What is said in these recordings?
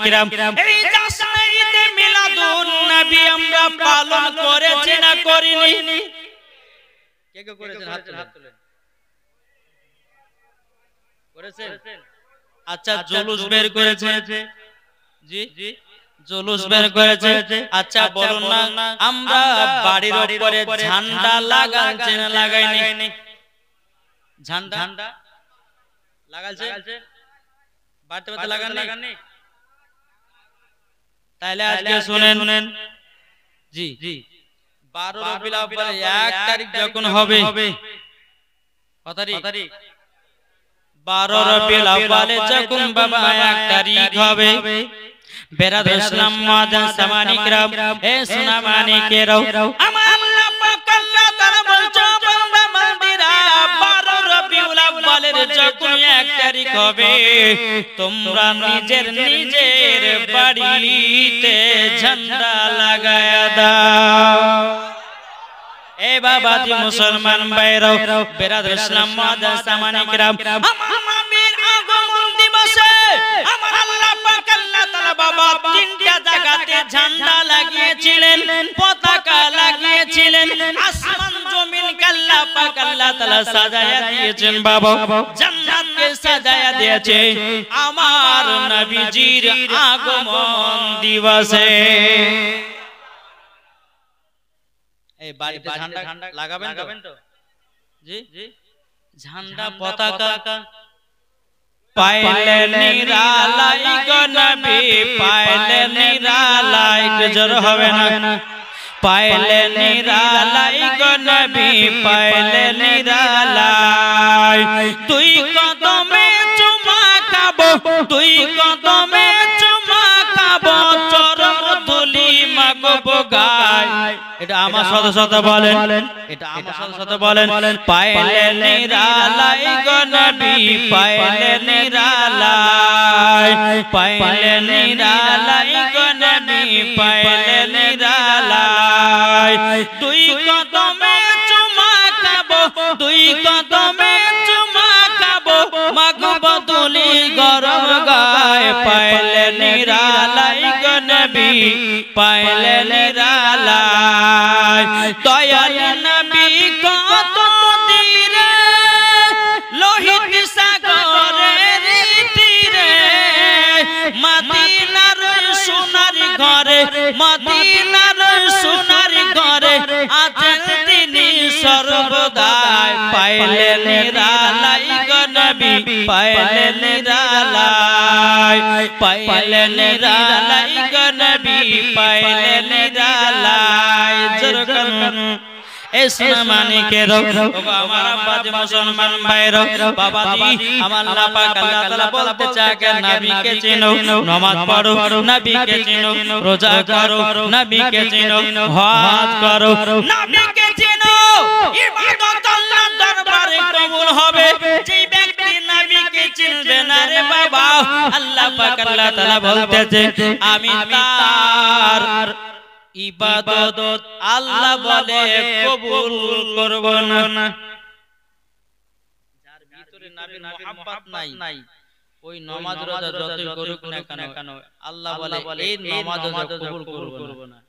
কিরাম এই জাশ্নে ঈদে মিলাদুন নবী আমরা পালন করেছি না করিনি? কে কে করেছেন হাত তুলেন। করেছেন? আচ্ছা জুলুস বের করেছে, জি জি জুলুস বের করেছে। আচ্ছা বলুন না আমরা বাড়ির উপরে ঝান্ডা লাগাইছে না লাগাইনি? ঝান্ডা লাগাইছে, বাড়িতে বাড়িতে লাগাননি? তাহলে আজকে শুনেন, জি জি 12 রবিউল আউয়াল 1 তারিখ যখন হবে, কত তারিখ? 12 রবিউল আউয়ালে যখন বাবা 1 তারিখ হবে, বেরাদর ইসলাম মুআজ্জিন সামানি কিরাম এ সোনা মানিকেরাও আমার আল্লাহ পাক আল্লাহ তাআলা বলছো বান্দা বান্দিরা 12 রবিউল আউয়ালের যখন 1 তারিখ হবে তোমরা নিজের বাড়িতে ঝান্ডা লাগায়া দাও। এ বাবাজি মুসলমান ভাইরাও বেরাদর ইসলাম মুআজ্জিন সামানি কিরাম আমার নবীর আগমন দিবসে আমার আল্লাহ পাক আল্লাহ তাআলা বাবা তিনটা জায়গাতে ঝান্ডা লাগিয়েছিলেন, পতাকা লাগিয়েছিলেন, আসমান জমিনকে আল্লাহ পাক আল্লাহ তাআলা সাজায়া দিয়েছেন বাবা, জান্নাতকে সাজায়া দিয়েছে আমার নবীজির আগমন দিবসে। এই বাড়িতে ঝান্ডা লাগাবেন তো? জি জি ঝান্ডা পতাকা পাইলে নিরালাই গো নবী পাইলে নিরালাই, জোর হবে না? পাইলে নিরালাই গো নবী পাইলে নিরালাই, তুই কদমে চুমা খাবো, তুই কদমে চুমা খাবো, চরণ ধুলি মাগবো গায়। এটা আমার সাথে সাথে বলেন, এটা আমার সাথে সাথে বলেন, পাইলে নিরালাই গো নবী পাইলে নিরালাই, পাইলে নিরালাই গো নবী পাইলে নিরালাই, তুই কদমে চুমা খাবো, তুই কদমে চুমা খাবো, মাগবো তুলি গরম গায়, পাইলে নিরালাই গো নবী পাইলে নিরালাই, দয়াল নবী কত তীরে লোহিত সাগরের তীরে মদিনার সোনার ঘরে, মদিনার সোনার ঘরে আছেন তিনি সর্বদাই, পাইলে নিরালাই গো নবী পাইলে নিরালাই, পাইলে নিরালাই গো নবী পাইলে নিরালাই, জোর করুন এ সোনা মানিকেরাও আমার আব্বাজি মুসলমান ভাইরাও বাবাজি আমার আল্লাহ পাক আল্লাহ তাআলা বলতে চায় নবীকে চিনো, নামাজ পড়ো নবীকে চিনো, রোজা করো নবীকে চিনো, হজ করো নবীকে চিনো, ইবাদত আল্লাহর দরবারে কবুল হবে। যে ব্যক্তি নবীকে চিনবে না রে বাবা আল্লাহ পাক আল্লাহ তাআলা বলতেছে আমি তার ইবাদত আল্লাহ বলে কবুল করব না। যার ভিতরে নবীর মুহাব্বত নাই ওই নামাজ রোজা যতই করুক না কেন আল্লাহ বলে এই নামাজ রোজা কবুল করব না।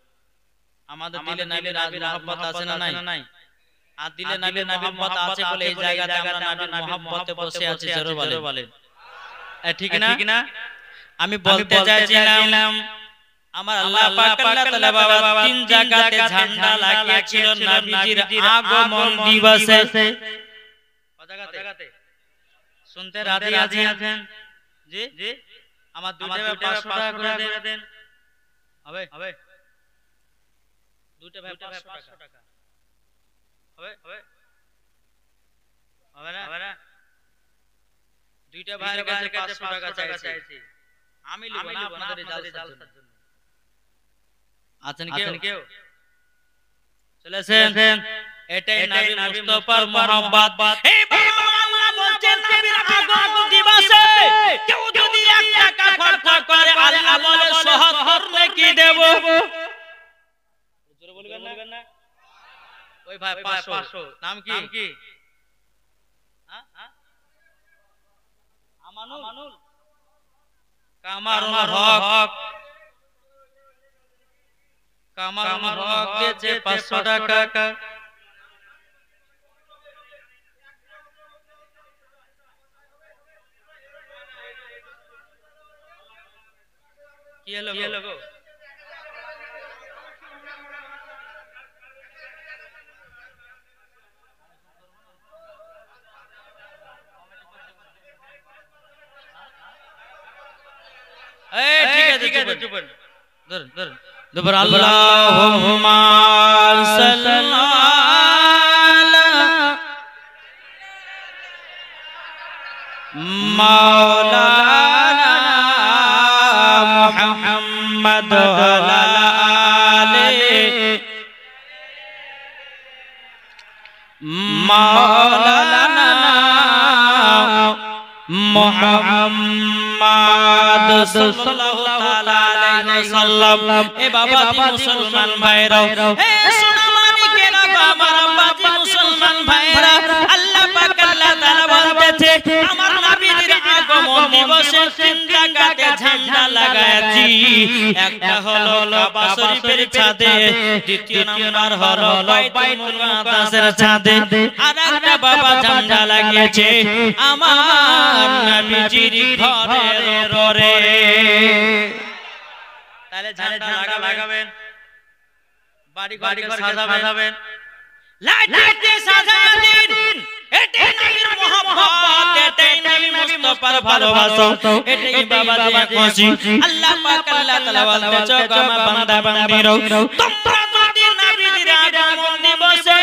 আমাদের দিলে নবীর মুহাব্বত আছে না নাই? আর দিলে নবীর মুহাব্বত আছে বলে এই জায়গাতে আমরা নবীর মুহাব্বতে বসে আছি, জোরে বলেন ঠিক না? আমি বলতে চাইছিলাম আমার আল্লাহ পাক আল্লাহ তাআলা বাবা তিন জায়গাতে ঝান্ডা লাগিয়েছিল নবীজির আগমন দিবসে। কত জায়গাতে শুনতে রাজি আছেন? জি জি আমার দুইটা 500 টাকা করে দেন। হবে হবে দুইটা ভাই 500 টাকা হবে হবে হবে না? দুইটা ভাইয়ের কাছে 500 টাকা চাইছি, আমি লিব না আপনাদের জালসার জন্য। আছেন কেউ? চলেছেন এটাই নবী মুস্তাফার মুহাব্বত। এই বাবা আল্লাহ বলছেন নবীর আগমন দিবসে কেউ যদি 1 টাকা খরচ করে আল্লাহ বলে 70 নেকি দেব। জোরে বলবেন না? ওই ভাই 500 নাম কি? হ্যাঁ আমানুল কামারুল হক কামারুল হক দিয়েছে 500 টাকা। কি হলো গো? ঠিক আছে চুপ ধর দুবার আল্লাহুম্মা সাল্লি আলা মাওলানা মুহাম্মদ ওয়া আলি মাওলানা মুহাম্মদ সাল্লাল্লাহু তাআলা আলাইহি ওয়াসাল্লাম। এ বাবা মুসলমান ভাইরা, এ সোনামানিকেরা, আমার আব্বাজি মুসলমান ভাইরা, আল্লাহ পাক আল্লাহ তাআলা বলতেছে আমার নবীর আগমন দিবসে তিন জায়গাতে ঝান্ডা লাগায়াছি। একটা হলো কাবা শরীফের ছাদে, দ্বিতীয় নাম্বার হলো বাইতুল মুকাদ্দাসের ছাদে, আর একটা বাবা ঝান্ডা লাগিয়েছে আমার নবীজির ঘরের উপরে। তাহলে ঝান্ডা লাগাবেন, বাড়ি ঘর সাজাবেন, লাইট দিয়ে সাজাবেন। এটাই নবীর মোহাম্মত, এটাই নবী মুস্তাফার ভালোবাসা, এটাই বাবা খুশি। আল্লাহ পাক আল্লাহ তাআলা বলতেছে আমার বান্দা বান্দীরা, তোমরা যদি নবীর আগমন দিবসে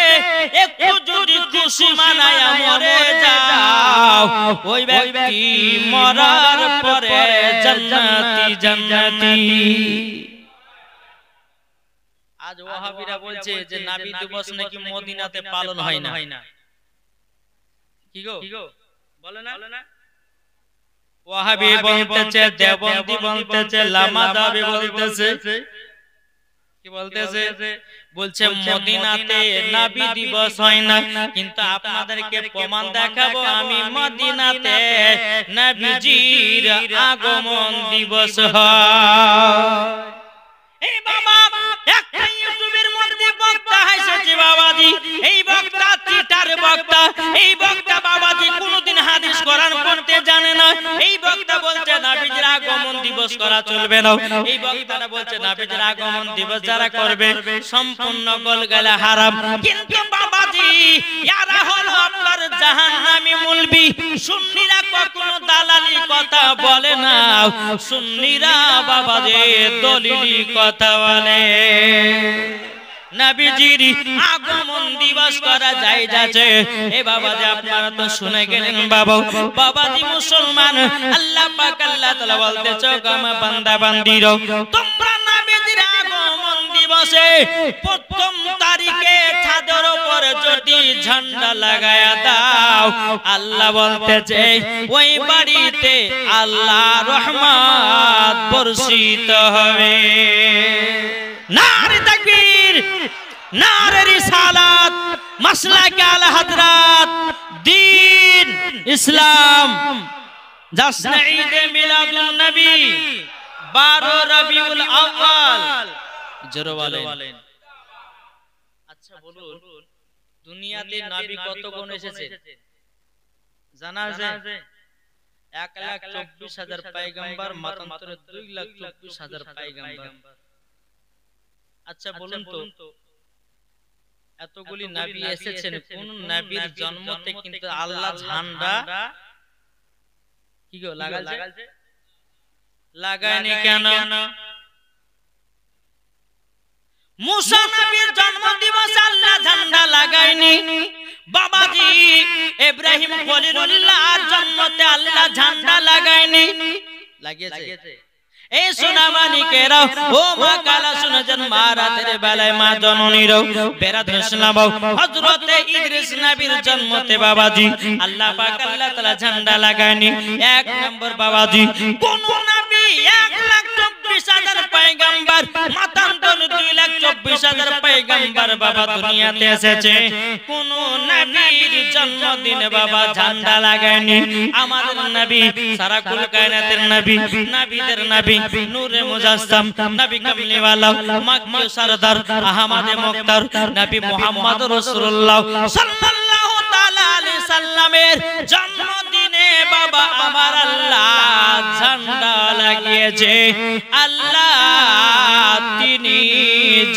একটু যদি খুশি মানায়া মরে যাও, ওই ব্যক্তি মরার পরে জান্নাতি জান্নাতি। আজ ওয়াহাবিরা বলছে যে নবী দিবস নাকি মদিনাতে পালন হয় না। কি গো বলে না? ওয়াহাবি বলতেছে, দেওবন্দি বলতেছে, লামাদাবি বলতেছে, কি বলতেছে? বলছে মদিনাতে নবী দিবস হয় না, কিন্তু আপনাদেরকে প্রমাণ দেখাবো আমি মদিনাতে নবীজির আগমন দিবস হয়। এই বাবা একটা ইউটিউবের মধ্যে বক্তা হাসছে বাবাজি, এই বক্তা চিটার বক্তা, এই বক্তা বাবাজি কোনদিন হাদিস কোরআন পড়তে জানে না। এই বক্তা বলছে নবীজির আগমন দিবস করা চলবে না। এই বক্তাটা বলছে নবীজির আগমন দিবস যারা করবে সম্পূর্ণ গোলগালা হারাম। কিন্তু বাবাজি ইয়ারা হলো আপনার জাহান্নামী মুলবি। সুন্নিরা কখনো দালালি কথা বলে না, সুন্নিরা বাবাজি দলিলি কথা বলে। নবীজির আগমন দিবস করা যায় যাচ্ছে। এ বাবাজি আপনারা তো শুনে গেলেন বাবা, বাবাজি মুসলমান, আল্লাহ পাক আল্লাহ তাআলা বলতেছে আমার বান্দা বান্দীরা, তোমরা নবীজির আগমন দিবসে প্রথম তারিখে ছাদের উপরে যদি ঝান্ডা লাগায়া দাও, আল্লাহ বলতেছে ওই বাড়িতে আল্লাহ রহমত বর্ষিত হবে। নারে তাকবীর, নারে রিসালাত, মাসলাকে আলা হযরত দ্বীন ইসলাম, জশ্নে ঈদে মিলাদুন নবী 12 রবিউল আউয়াল। জোরে বলেন। আচ্ছা বলুন, দুনিয়াতে নবী কত গুণ এসেছে জানা আছে? 1,24,000 পয়গম্বর, মতান্তরে 2,24,000 পয়গম্বর। আচ্ছা বলুন তো এতগুলি নবী এসেছেন, কোন নবীর জন্মতে কিন্তু আল্লাহ ঝান্ডা কি গো লাগাইছে? লাগায়নি কেন? মুসা নবীর জন্ম দিবসে আল্লাহ ঝান্ডা লাগায়নি। বাবাজি ইব্রাহিম খলিলুল্লাহর জন্মতে আল্লাহ ঝান্ডা লাগায়নি, লাগিয়েছে। এই সোনামানিকেরা, ও মা কালা শুনেছেন মা রাতের বেলায় মা জননীরাও বেরাতে শোনাবো হযরত ইদ্রিস নবীর জন্মতে বাবাজি আল্লাহ পাক আল্লাহ তাআলা ঝান্ডা লাগায়নি। এক নম্বর বাবাজি কোন নবী 1,24,000 পয়গম্বর, মতান্তরে 2,24,000 পয়গম্বর বাবা দুনিয়াতে এসেছে, কোন নবীর জন্মদিনে বাবা ঝান্ডা লাগায়নি। আমাদের নবী সারা কুল কায়নাতের নবী, নবীদের নবী, নূরে মুজাসসাম, নবী কামলিওয়ালা, মক্কি সরদার, আহমদে মুখতার, নবী মুহাম্মদ রাসূলুল্লাহ সাল্লাল্লাহু তাআলা আলাইহি সাল্লামের জন্মদিনে বাবা আমার আল্লাহ ঝান্ডা লাগিয়েছে। আল্লাহ তিনি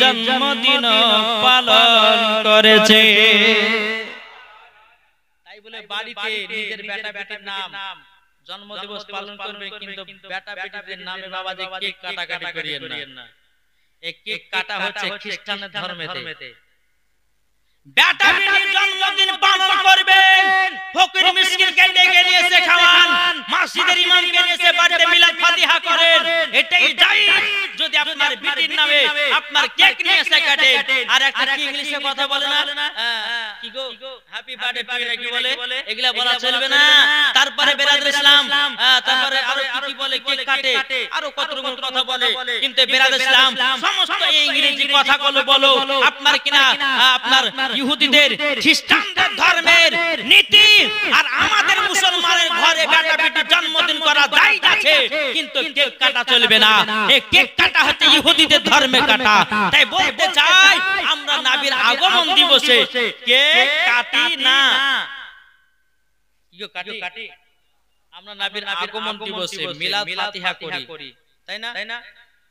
জন্মদিন পালন করেছে। তাই বলে বাড়িতে নিজের বেটা বেটির নাম জন্মদিবস পালন করবে, কিন্তু বেটা বেটিদের নামে বাবা যে কেক কাটাকাটি করিয়েন না। এই কেক কাটা হচ্ছে খ্রিস্টানের ধর্মেতে। বেটা বেটির জন্মদিন পালন করবেন, ফকির মিসকিনকে ডেকে নিয়ে এসে খাওয়ান, মসজিদের ইমামকে নিয়ে এসে বাড়িতে মিলাদ ফাতিহা করেন, এটাই জায়েজ। যদি আপনার বেটির নামে আপনার কেক নিয়ে এসে কাটে, আর একটা কি ইংলিশে কথা বলে না, কি go happy birthday to you কি বলে, এগুলা বলা চলবে না। তারপরে বেরাদর ইসলাম, তারপরে আরো কি বলে, কেক কাটে, আরো কত রকম কথা বলে। কিন্তু বেরাদর ইসলাম সমস্ত এই ইংরেজি কথাগুলো বলো আপনার কিনা আপনার ইহুদিদের খ্রিস্টানদের ধর্মের নীতি, আর আমাদের মুসলমানের ঘরে বেটা বেটি জন্মদিন করা জায়েজ আছে, কিন্তু কেক কাটা চলবে না। এই কেক কাটা হচ্ছে ইহুদিদের ধর্মে কাটা। তাই বলতে চাই আমরা নবীর আগমন দিবসে কেক কাটি না। কাটি আমরা নবীর আগমন দিবসে মিলাদ ফাতিহা করি, তাই না?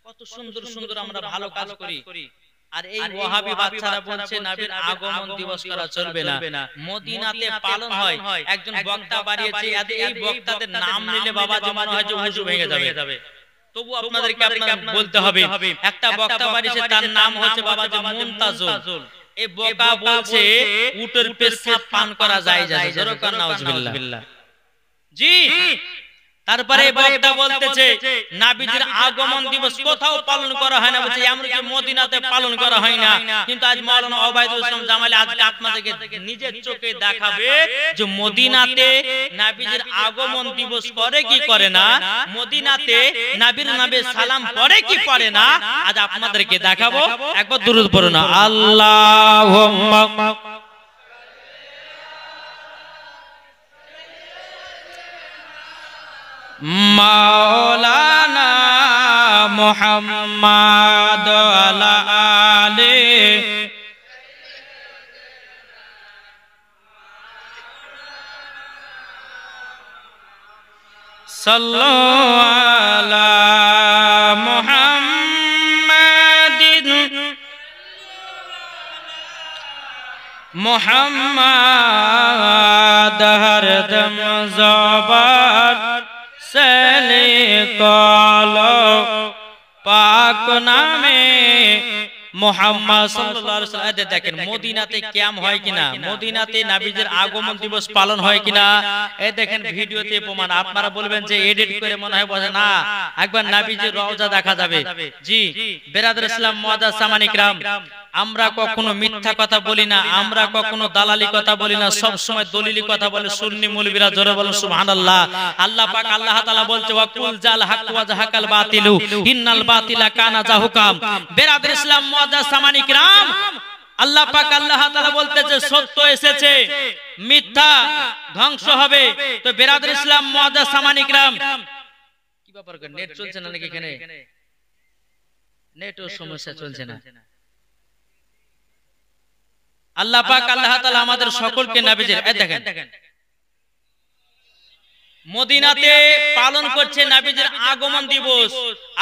কত সুন্দর সুন্দর আমরা ভালো কাজ করি। আর এই ওয়াহাবি বাচ্চারা বলছে নবীর আগমন দিবস করা চলবে না, মদিনাতে পালন হয়। একজন বক্তা বাড়িয়েছে, এই বক্তাদের নাম নিলে বাবা যে মনে হয় যে ওযু ভেঙে যাবে। তবু আপনাদেরকে বলতে হবে, একটা বক্তা বাড়িয়েছে, তার নাম হচ্ছে বাবা যে মুনতাজুল। এই বক্তা বলছে উটের পেশাব পান করা যায় যায়, যেরকম নাউজুবিল্লাহ। জি, তারপরে বক্তা বলতেছে নবীজির আগমন দিবস কোথাও পালন করা হয় না, বলছে এমনকি মদিনাতে পালন করা হয় না। কিন্তু আজ মাওলানা ওবায়দুল ইসলাম জামালি আজকে আপনাদেরকে নিজের চোখে দেখাবে যে মদিনাতে নবীজির আগমন দিবস করে কি করে না, মদিনাতে নবীর নামে সালাম পড়ে কি পড়ে না। আজ আপনাদেরকে দেখাবো, একবার দুরূদ পড়ো না, আল্লাহুম্মা মাওলানা মুহাম্মদ আলা আলে সাল্লাল্লাহু আলা মুহাম্মাদিন মুহাম্মদ হরদম জবান সেলে কলো পাক নামে মুহাম্মদ সাল্লাল্লাহু আলাইহি ওয়াসাল্লাম। দেখেন মদিনাতে কিয়াম হয় কিনা, মদিনাতে নবীজির আগমন দিবস পালন হয় কিনা, এই দেখেন ভিডিওতে প্রমাণ। আপনারা বলবেন যে এডিট করে মনে হয় বোঝে না, একবার নবীজির রওজা দেখা যাবে। জি বেরাদর ইসলাম মুআজ্জাজ সামানি کرام, আমরা কখনো মিথ্যা কথা বলি না, আমরা কখনো দালালি কথা বলি না, সব সময় দলিলি কথা বলে সুন্নি মুলবিরা। জোরে বলেন সুবহানাল্লাহ। আল্লাহ পাক আল্লাহ তাআলা বলছে ওয়াকুল জাল হক ওয়া জাহাকাল বাতিলু ইন্নাল বাতিলা কানা জাহুকাম। বেরাদর ইসলাম মুআজ্জাজ সামানি کرام, আল্লাহ পাক আল্লাহ তাআলা বলতেছে সত্য এসেছে, মিথ্যা ধ্বংস হবে। তো বেরাদর ইসলাম মুআজ্জাজ সামানি کرام, কি ব্যাপার, নেট চলছে না নাকি এখানে? নেটও সমস্যা চলছে না। আল্লাহ পাক আল্লাহ তাআলা আমাদের সকলকে নবীজির দেখেন মদিনাতে পালন করছে নবীজির আগমন দিবস,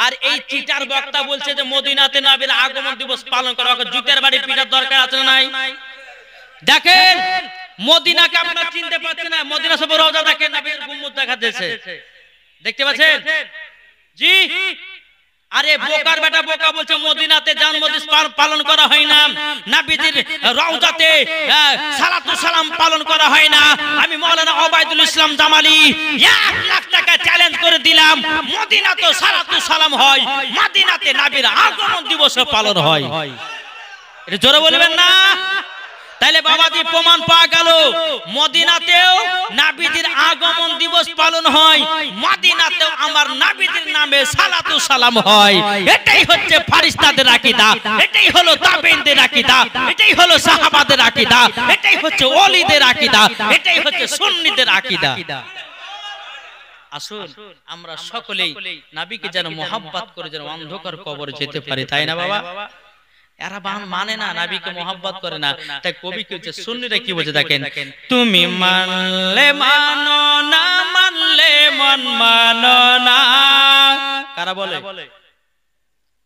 আর এই চিটার বক্তা বলছে যে মদিনাতে নবীর আগমন দিবস পালন করা। জুতের বাড়ি পিটার দরকার আছে না নাই? দেখেন মদিনাকে আপনারা চিনতে পারছেন না, মদিনা সব রওজা দেখেন, নবীর গুম্বদ দেখা যাচ্ছে, দেখতে পাচ্ছেন? জি, আরে বোকার বেটা বোকা বলছে মদিনাতে জন্মদিন পালন করা হয় না, নবীজির রওজাতে সালাতু সালাম পালন করা হয় না। আমি মাওলানা ওবায়দুল ইসলাম জামালি 1 লাখ টাকা চ্যালেঞ্জ করে দিলাম, মদিনাতে সালাতু সালাম হয়, মদিনাতে নবীর আগমন দিবস পালন হয়। এটা জোরে বলবেন না? তাইলে বাবাজি প্রমাণ পাওয়া গেল মদিনাতেও নবীজির আগমন দিবস পালন হয়, মদিনাতেও আমার নবীর নামে সালাতু সালাম হয়। এটাই হচ্ছে ফেরেশতাদের আকীদা, এটাই হলো তাবেঈনদের আকীদা, এটাই হলো সাহাবাদের আকীদা, এটাই হচ্ছে ওলিদের আকীদা, এটাই হচ্ছে সুন্নিদের আকীদা। আসুন আমরা সকলেই নবীকে যেন মহব্বত করে যেন অন্ধকার কবর যেতে পারি, তাই না বাবা? এরা মানে না, নবীকে মহব্বত করে না। তাই কবি কি বলছে, সুন্নিরা কি বলছে দেখেন, তুমি মানলে মানো না মানলে মন মানো না। কারা বলে?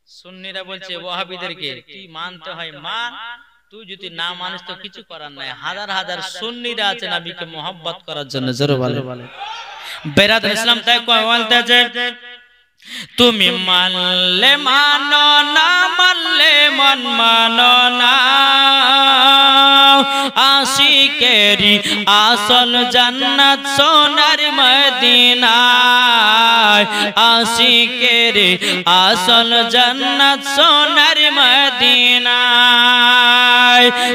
সুন্নিরা বলছে ওয়াহাবিদেরকে তুই মানতে হয় মান, তুই যদি না মানিস তো কিছু করার নাই। হাজার হাজার সুন্নিরা আছে নবীকে মহব্বত করার জন্য, জোরে বলে। বেরাদুল ইসলাম তাই বলতেছে, তুমি মানলে মানো না মানলে মন মানো না, আশিকেরি আসল জান্নাত সোনার মদিনা, আশিকেরি আসল জান্নাত সোনার মদিনা।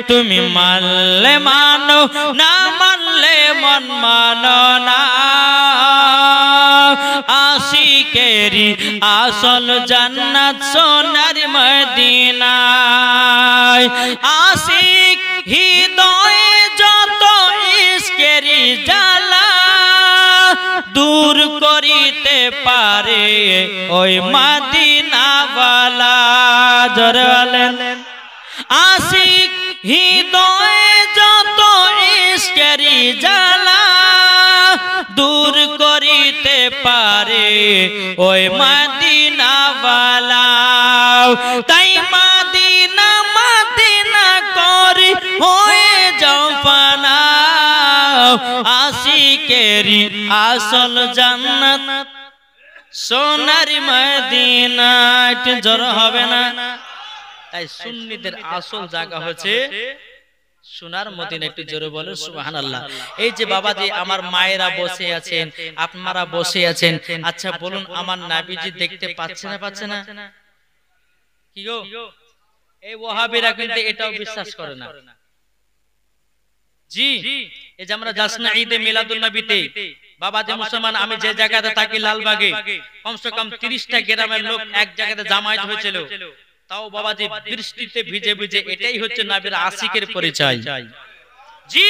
তুমি মানলে মানো না মানলে মন মানো না, আশিকেরি আসল জান্নাত সোনার মদিনা। আশিক হৃদয়ে যত ইশকেরি জ্বালা দূর করিতে পারে ওই মদিনাওয়ালা, জোরে বলেন। আশিক হৃদয়ে যত ইশকেরি জ্বালা দূর করিতে পারে ওই মদিনাওয়ালা। তাই মদিনা মদিনা করে হয়ে যাও ফানা, আশিকেরি আসল জান্নাত সোনার মদিনা। একটু জোর হবে না? তাই সুন্নিদের আসল জায়গা হচ্ছে সোনার মদিনা। একটু জোরে বলো সুবহানাল্লাহ। এই যে বাবাজি আমার মায়েরা বসে আছেন, আপনারা বসে আছেন, আচ্ছা বলুন আমার নবীজি দেখতে পাচ্ছে না পাচ্ছে না? কি গো, এই ওয়াহাবিরা কিন্তু এটাও বিশ্বাস করে না। জি, এই যে আমরা যাসনা ঈদে মিলাদুন নবীতে বাবাজি মুসলমান, আমি যে জায়গাতে থাকি লালবাগে, কমসে কম 30টা গ্রামের লোক এক জায়গাতে জামায়াত হয়েছিল, তাও বাবাজি বৃষ্টিতে ভিজে ভিজে। এটাই হচ্ছে নবীর আশিকের পরিচয়। জি,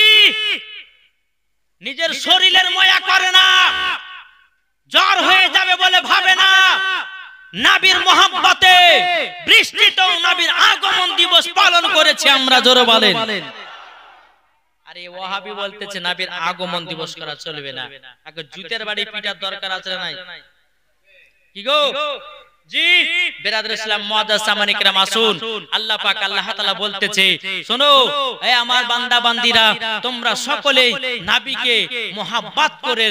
নিজের শরীরের মায়া করে না, জ্বর হয়ে যাবে বলে ভাবে না, নবীর মহব্বতে বৃষ্টিতেও নবীর আগমন দিবস পালন করেছে আমরা, জোরে বলেন। আরে ওয়াহাবি বলতেছে নবীর আগমন দিবস করা চলবে না, আগে জুতের বাড়ি পিটার দরকার আছে না নাই? কি গো, জি বেরাদুল ইসলাম মুআজ্জাজ সামানী کرام আসুন, আল্লাহ পাক আল্লাহ তাআলা বলতেছে শোনো এ আমার বান্দা বান্দিরা, তোমরা সকলেই নবীকে মহব্বত করে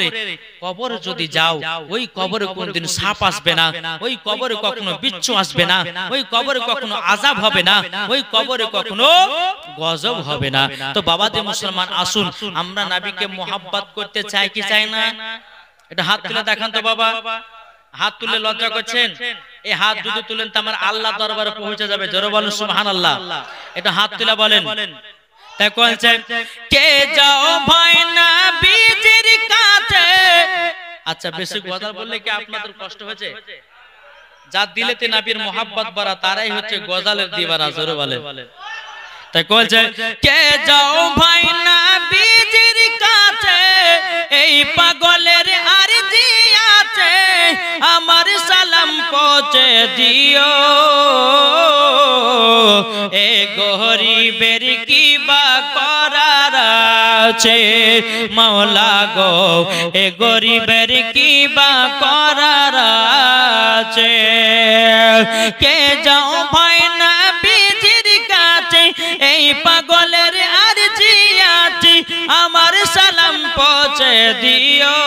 কবর যদি যাও, ওই কবরে কোনদিন সাপ আসবে না, ওই কবরে কখনো বিচ্ছু আসবে না, ওই কবরে কখনো আযাব হবে না, ওই কবরে কখনো গজব হবে না। তো বাবাজি মুসলমান আসুন, আমরা নবীকে মহব্বত করতে চাই কি চাই না? এটা হাত তুলে দেখান তো বাবা। হাত তুলে লজ্জা করছেন? এই হাত যদি তুলেন তো আমার আল্লাহ দরবারে পৌঁছে যাবে, জোরে বলেন সুবহানাল্লাহ। এটা হাত তুলে বলেন। তাই কোনছে কে যাও ভাই নবীজির কাছে। আচ্ছা বেশি গজল বললে কি আপনাদের কষ্ট হয়েছে? যার দিলেতে নবীর মহব্বত ভরা তারাই হচ্ছে গজলের দিওয়ানা, জোরে বলেন। তাই কোনছে কে যাও ভাই নবীজির কাছে, এই পাগলের আরজি আছে, আমার সালাম পৌঁছে দিও, এ গরিবের কি বা করার আছে, মাওলা গো এ গরিবের কি বা করার আছে। কে যাও ভাই নবীজির কাছে, এই পাগলের আরজি আছে, আমার সালাম পৌঁছে দিও,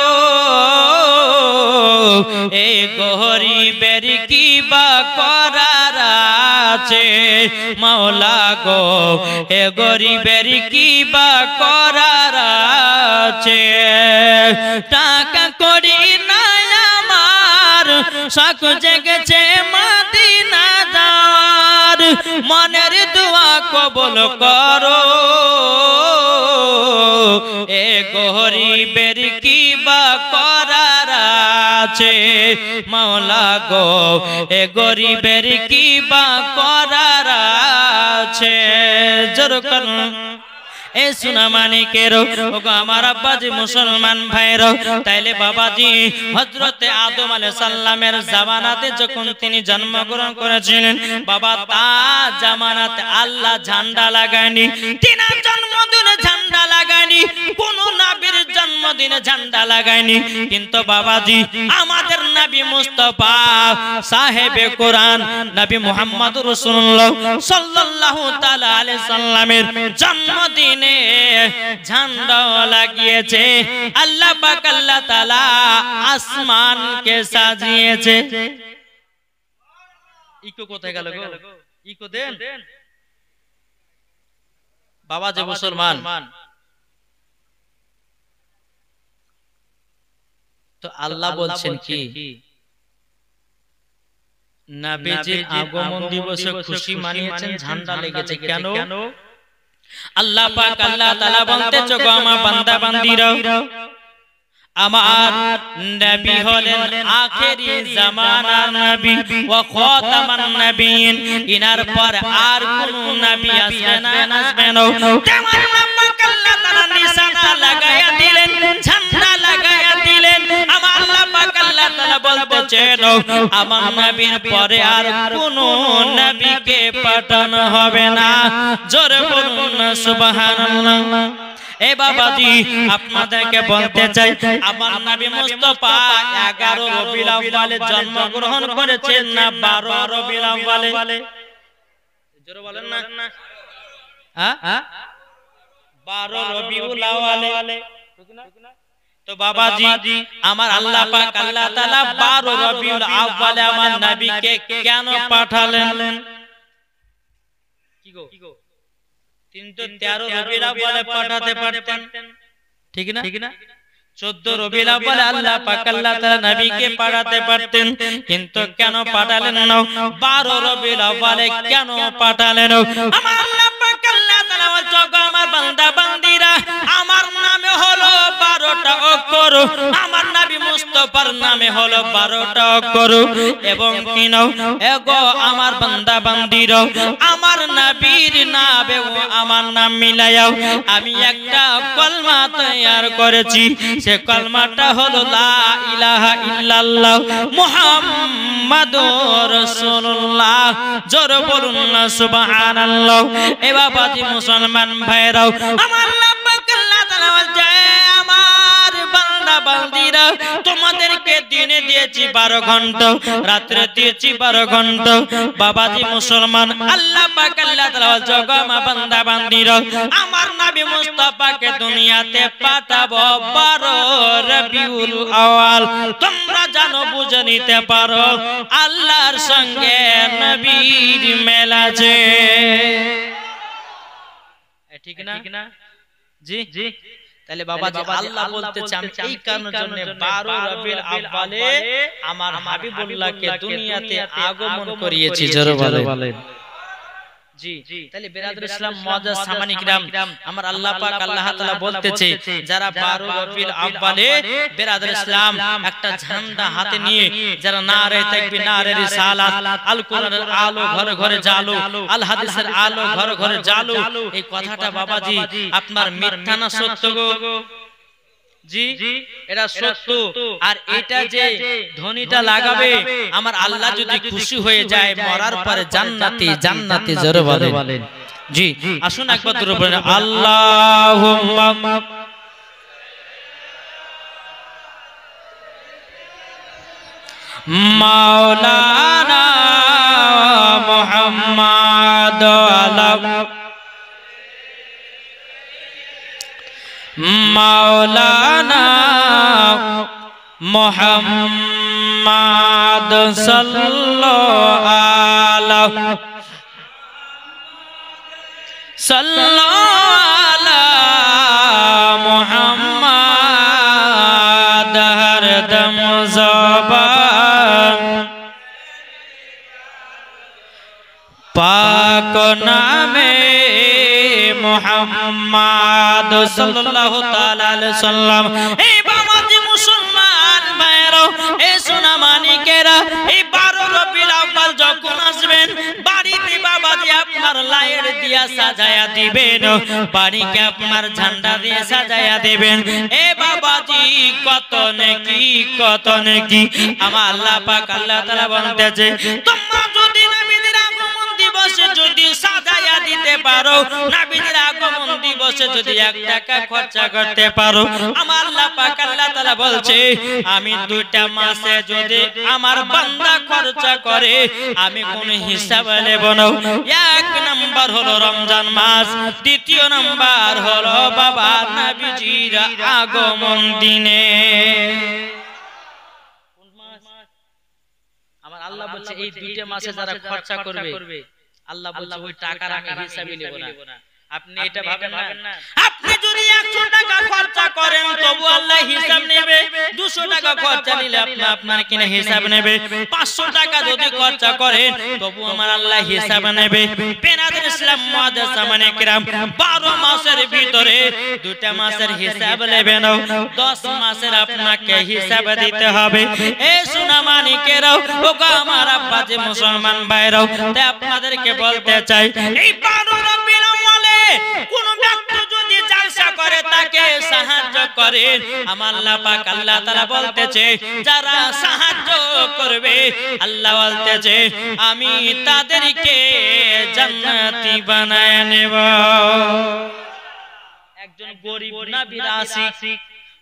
এ গরিবের কি বা করার আছে, মাওলা গো এ গরিবের কি বা করার আছে। টাকা করি নাই আমার, শখ জেগেছে মদিনা যাওয়ার, মনের দোয়া কবুল করো, এ গরিবের কি আছে মাওলা গো এ গরিবের কি বা করার আছে জোরকার এ সোনা মানিকেরও ওগো আমার আব্বাজি মুসলমান ভাইরও তাইলে বাবাজি হযরতে আদম আলাইহিস সালামের জামানাতে যখন তিনি জন্মগ্রহণ করেছিলেন বাবা তা জামানাতে আল্লাহ ঝান্ডা লাগায়নি তিনার জন্মদিনে ঝান্ডা লাগায়নি কোন নবীর জন্মদিনে ঝান্ডা লাগায়নি কিন্তু বাবাজি আমাদের নবী মুস্তাফা সাহেবে কোরআন নবী মুহাম্মদুর রাসূলুল্লাহ সাল্লাল্লাহু তাআলা আলাইহি সাল্লামের জন্মদিনে ঝান্ডা লাগিয়েছে আল্লাহ পাক আল্লাহ তাআলা আসমানকে সাজিয়েছে ইকো কোথায় গেল গো ইকো দেন বাবা যে মুসলমান তো আল্লাহ বলছেন কি নবীজির আগমন দিবসে খুশি মানিয়েছেন ঝান্ডা লেগেছে কেন আল্লাহ পাক আল্লাহ তাআলা বলতেছে গো আমার বান্দা বান্দীরা আমার নবী হলেন আখেরি জামানার নবী ওয়া খাতামান নবিয়িন ইনার পর আর কোন নবী আসবে না আসবে না তেমন আল্লাহ পাক আল্লাহ তাআলা নিশানা লাগায়া দিলেন ঝান্ডা লাগায়া দিলেন আমার আল্লাহ পাক আল্লাহ তাআলা বলতেছেন আমার নবীর পরে আর কোন নবীকে পাঠানো হবে না জোরে বলুন সুবহানাল্লাহ এ বাবাজি আপনাদেরকে বলতে চাই আমার নবী মুস্তাফা 11 রবিউল আউয়ালে জন্মগ্রহণ করেছেন না 12 রবিউল আউয়ালে জোরে বলেন না হ্যাঁ 12 রবিউল আউয়ালে তো বাবাজি আমার আল্লাহ পাক আল্লাহ তাআলা 12 রবিউল আউয়ালে আমার নবীকে কেন পাঠালেন কি গো কিন্তু 13 রবিউল আউয়ালে পাঠাতে পারতেন ঠিক না 14 রবিউল আউয়ালে আল্লাহ পাক আল্লাহ তাআলা নবীকে পাঠাতে পারতেন কিন্তু কেন পাঠালেন না 12 রবিউল আউয়ালে কেন পাঠালেন আমার আল্লাহ পাক আল্লাহ তাআলা বলছো আমার বান্দা বান্দীরা আমার নামে হলো 12টা অক্ষর আমার নবী মুস্তাফার নামে হলো 12টা অক্ষর এবং কি নাও এগো আমার বান্দা বান্দীরা আমার নবীর নামে ও আমার নাম মিলায়াও আমি একটা কলমা তৈয়ার করেছি সে কলমাটা হলো লা ইলাহা ইল্লাল্লাহ মুহাম্মাদুর রাসূলুল্লাহ জোরে বলুন না সুবহানাল্লাহ এ বাবাজি মুসলমান ভাইরাও আমার আল্লাহ পাক আল্লাহ তাআলা বলছে আমার বান্দা বান্দীরা তোমাদেরকে দিনে দিয়েছি 12 ঘন্টা রাতে দিয়েছি 12 ঘন্টা বাবাজি মুসলমান আল্লাহ পাক আল্লাহ তাআলা বলছে আমার বান্দা বান্দীরা আমার নবী মুস্তাফাকে দুনিয়াতে পাঠাবো 12 রবিউল আউয়াল তোমরা জানো বুঝে নিতে পারো আল্লাহর সঙ্গে নবীর মেল আছে ঠিক না জি তাহলে বাবাজি আল্লাহ বলতেছে আমি এই কারণের জন্য 12 রবিউল আউয়ালে আমার হাবিবুল্লাহকে দুনিয়াতে আগমন করিয়েছি জোরে বলেন জি তাহলে বিরাদর ইসলাম মুআজ্জাজ সামানি কিরাম আমার আল্লাহ পাক আল্লাহ তাআলা বলতেছে যারা 12 রবিউল আউয়ালে বিরাদর ইসলাম একটা ঝান্ডা হাতে নিয়ে যারা নারে তাকবীর নারে রিসালাত আল কোরআনের আলো ঘরে ঘরে জালো আল হাদিসের আলো ঘরে ঘরে জালো এই কথাটা বাবাজি আপনার মিথ্যা না সত্য গো জি এটা সত্য আর এটা যে ধ্বনিটা লাগাবে আমার আল্লাহ যদি খুশি হয়ে যায় মরার পরে জান্নাতি জান্নাতি জোরে বলেন জি আসুন একবার জোরে বলেন আল্লাহুম্মা মাওলানা মুহাম্মদ আলা মাওলানা মুহাম্মদ সাল্লাল্লাহু আলাইহি সাল্লাল্লাহু মুহাম্মদ হরদম জবান পাক নামে মুহাম্মদ সাল্লাল্লাহু তাআলা আলাইহি সাল্লাম এই বাবাজি মুসলমান ভাইরা এই এই 12 রবিউল আউয়াল যখন আসবেন বাড়িতে বাবাজি আপনার লাইট দিয়া সাজায়া দিবেন, বাড়িকে আপনার ঝান্ডা দিয়ে সাজায়া দিবেন। এ বাবাজি কত নেকি কত নেকি। আমার আল্লাহ পাক আল্লাহ তাআলা বলতেছে তোমরা যদি নবীর আগমন দিবসে যদি সাজায়া দিতে পারো, নবীর আগমন দিবসে যদি 1 টাকা খরচা করতে পারো, আমার আল্লাহ পাক আল্লাহ তাআলা বলছে আমি 2টা মাসে যদি আমার বান্দা খরচা করে আমি কোন হিসাব নেব না। 1 নাম্বার হলো রমজান মাস, দ্বিতীয় নাম্বার হলো বাবা নবীজির আগমন দিনে। আমার আল্লাহ বলছে এই 2টা মাসে যারা খরচা করবে আল্লাহ বলছে ওই টাকার আমি হিসাবই নেব না। আপনি এটা ভাবেন না, আপনি যদি 100 টাকা খরচা করেন তবু আল্লাহ হিসাব নেবে, 200 টাকা খরচা নিলে আপনার কিনা হিসাব নেবে, 500 টাকা যদি খরচা করেন তবু আমার আল্লাহ হিসাব নেবে। বেনাদের ইসলাম মুআদ্দাস সামানে কিরাম 12 মাসের ভিতরে 2টা মাসের হিসাব নেবে না, 10 মাসের আপনাকে হিসাব দিতে হবে। এই সোনা মানিকেরাও ওগো আমার আব্বা যে মুসলমান ভাইরাও, তাই আপনাদেরকে বলতে চাই এই 12 রবিউল আউয়ালে কোন ব্যক্তি যদি জালসা করে তাকে সাহায্য করে, আমার আল্লাহ পাক আল্লাহ তাআলা বলতেছে যারা সাহায্য করবে আল্লাহ বলতেছে আমি তাদেরকে জান্নাতি বানায় নেব। একজন গরীব নবীর আশিক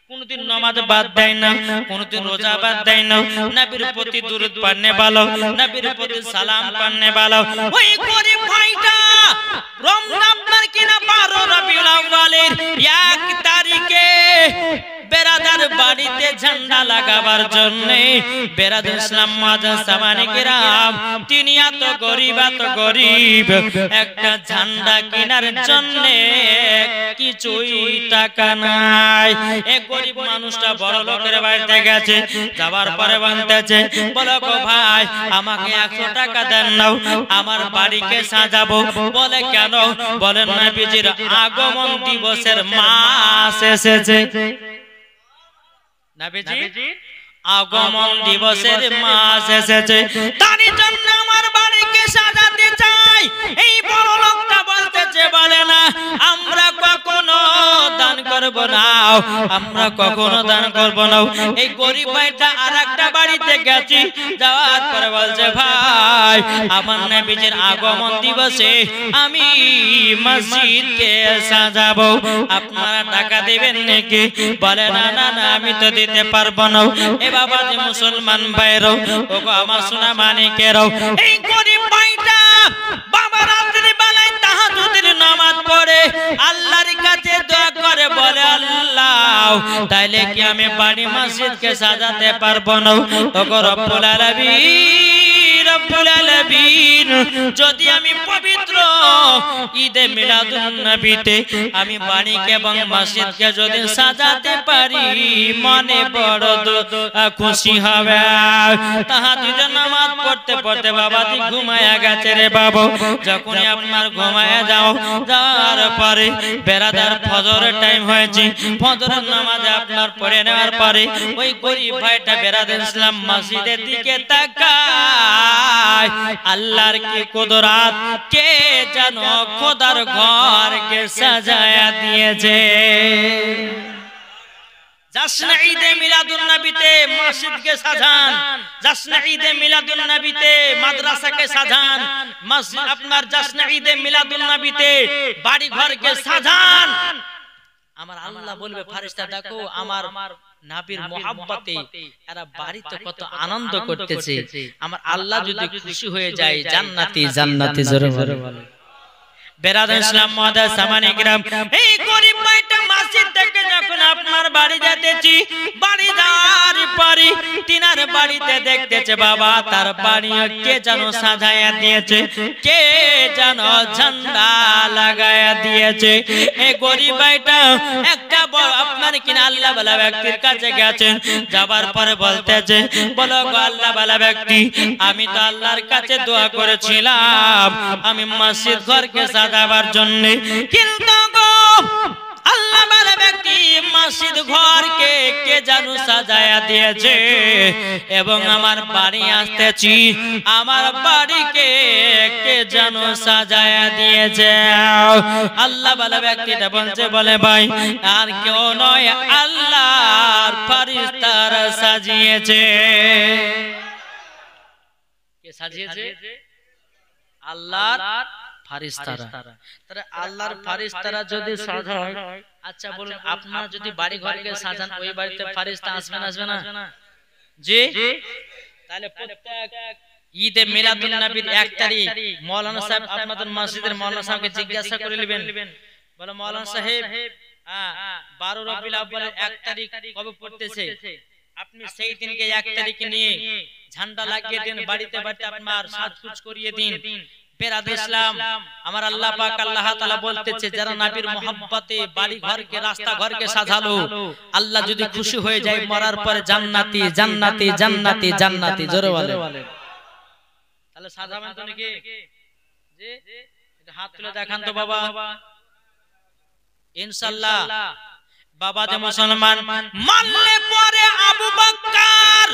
কোনদিন নামাজ বাদ দেয় না, কোনদিন রোজা বাদ দেয় না, নবীর প্রতি দুরূদ পড়নে ভালো, নবীর প্রতি সালাম পড়নে ভালো। ওই গরীব ভাইটা রমজান আপনার কিনা 12 রবিউল আউয়ালের 1 তারিখে বেরাদার বাড়িতে ঝান্ডা লাগাবার জন্য বেরাদার ইসলাম মুআদ্দাস সামানে কিরাম তিনি এত গরিব একটা ঝান্ডা কেনার জন্য কিছুই টাকা নাই। এক গরিব মানুষটা বড় লোকের বাড়িতে গেছে, যাবার পরে বলতেছে বলো গো ভাই আমাকে 100 টাকা দেন নাও আমার বাড়িকে সাজাবো। বলে কেন? বলেন নবীজির আগমন দিবসের মাস এসেছে, নবীজির আগমন দিবসের মাস এসেছে, তার জন্য আমার বাড়িকে সাজাতে চাই। এই বড় লোকটা বলতেছে বলে না আমরা কখনো দান করব না, আমরা কখনো দান করব না। এই গরিব ভাইটা আরেকটা বাড়িতে গেছি, যাওয়ার পরে বলছে ভাই আমার নবীজির আগমন দিবসে আমি মসজিদকে সাজাবো, আপনারা টাকা দিবেন নাকি? বলে না না না আমি তো দিতে পারবো না। এ বাবা যে মুসলমান ভাইরো ওগো আমার সোনা মানিকেরও, এই গরিব ভাইটা বাবা রাত্রি বেলায় তাহাজ্জুদের নামাজ পড়ে আল্লাহর কাছে দোয়া করে বলে আল্লাহ তাইলে কি আমি বাড়ি মসজিদকে সাজাতে পারবো না? ওগো রব্বুল আলামিন যদি আমি পবিত্র ঈদে মিলাদুন নবীতে আমি বাড়িকে এবং মসজিদকে যদি সাজাতে পারি মনে বড় খুশি হবে। তাহাজ্জুদের নামাজ পড়তে পড়তে বাবাজি ঘুমায়া গেছে রে বাবা। যখন আপনার ঘুমায়া যাওয়ার পরে বেরাদার ফজরের টাইম হয়েছে, ফজরের নামাজে আপনার পড়ে নেওয়ার পরে ওই গরিব ভাইটা বেরাদার ইসলাম মসজিদের দিকে তাকায়, আল্লাহর কি কুদরত, কে জানো খোদার ঘরকে সাজায়া দিয়েছে। জাসনা ঈদে মিলাদুন নবীতে মসজিদকে সাজান, জাসনা ঈদে মিলাদুন নবীতে মাদ্রাসাকে সাজান, মসজিদ আপনার জাসনা ঈদে মিলাদুন নবীতে বাড়ি ঘরকে সাজান। আমার আল্লাহ বলবে ফেরেশতা দেখো আমার নবীর মোহাব্বতে এরা বাড়িতে কত আনন্দ করতেছে। আমার আল্লাহ যদি খুশি হয়ে যায় জান্নাতি জান্নাতি জোরে জোরে বলে। বেরাদার ইসলাম মুআদ্দাস সামানে কিরাম, এই গরিব ভাইটা মসজিদ থেকে যখন আপনার বাড়ি যেতেছি, বাড়ি যাওয়ার পরে তিনার বাড়িতে দেখতেছে বাবা তার বাড়ি কে যেন সাজায়া দিয়েছে, কে যেন ঝান্ডা লাগায়া দিয়েছে। এই গরিব ভাইটা একটা বড় আপনার কিনা আল্লাহ ওয়ালা ব্যক্তির কাছে গেছেন, যাবার পরে বলতেছে বলো গো আল্লাহ ওয়ালা ব্যক্তি আমি তো আল্লাহর কাছে দোয়া করেছিলাম আমি মসজিদ ঘরকে সাজাবার জন্য, কিন্তু গো আল্লাহ ওয়ালা ব্যক্তি মসজিদ ঘরকে কে যেন সাজায়া দিয়েছে এবং আমার বাড়ি আসতেছি আমার বাড়িকে কে যেন সাজায়া দিয়েছে। আল্লাহ বলে ব্যক্তিটা বলছে বলে ভাই আর কেউ নয় আল্লাহর ফেরেশতারা সাজিয়েছে। কে সাজিয়েছে? আল্লাহর ফেরেশতারা। তাহলে আল্লাহর ফেরেশতারা যদি সাজায়, আচ্ছা বলুন আপনারা যদি বাড়ি ঘরকে সাজান ওই বাড়িতে ফেরেশতা আসবে না আসবে না? জি। তাহলে প্রত্যেক ঈদে মিলাদুন নবীর 1 তারিখ মাওলানা সাহেব আপনাদের মসজিদের মাওলানা সাহেবকে জিজ্ঞাসা করে নেবেন, বলে মাওলানা সাহেব 12 রবিউল আউয়ালের 1 তারিখ কবে পড়তেছে? আপনি সেই দিনকে 1 তারিখ নিয়ে ঝান্ডা লাগিয়ে দেন, বাড়িতে বাড়িতে আপনার সাজগুজ করিয়ে দিন। বেরাদর ইসলাম, আমার আল্লাহ পাক আল্লাহ তাআলা বলতেছে যারা নবীর মহব্বতে বাড়ি ঘরকে রাস্তা ঘরকে সাজালো আল্লাহ যদি খুশি হয়ে যায় মরার পরে জান্নাতি জান্নাতি জান্নাতি জান্নাতি জোরে বলেন। তাহলে সাজাবেন তো নাকি? জি, এটা হাত তুলে দেখান তো বাবা। ইনশাআল্লাহ বাবা যে মুসলমান মানলে পরে আবু বকর,